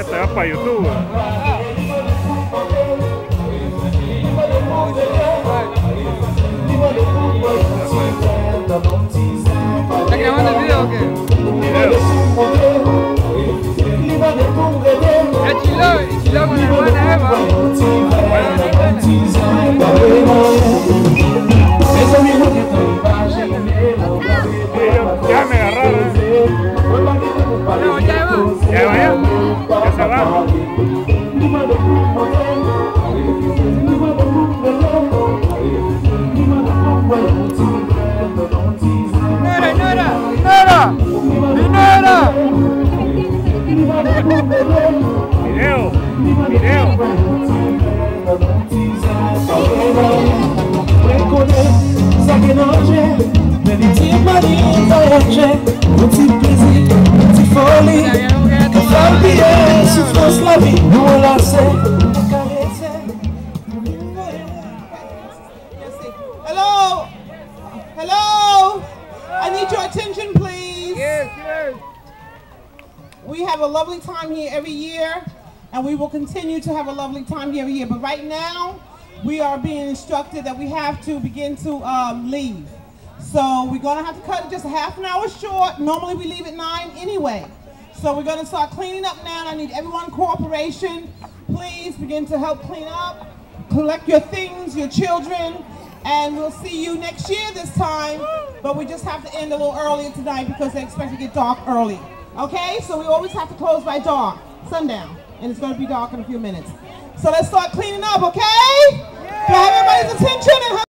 Esto es para YouTube. ¿Estás grabando el video o qué? Video. Es chiló con la hermana Eva. Ya me agarraron. No, ya va. Ya va, ya se va. Video. Petit plaisir, petite folie, souffrance la vie, nous on la sait. Hello? Hello? I need your attention, please. Yes. We have a lovely time here every year, and we will continue to have a lovely time here every year. But right now, we are being instructed that we have to begin to leave. So we're going to have to cut it just a half an hour short. Normally we leave at 9 anyway. So we're going to start cleaning up now. I need everyone's cooperation. Please begin to help clean up. Collect your things, your children, and we'll see you next year this time. But we just have to end a little earlier tonight because they expect to get dark early. Okay? So we always have to close by dark, sundown. And it's going to be dark in a few minutes. So let's start cleaning up, okay? Do I have everybody's attention?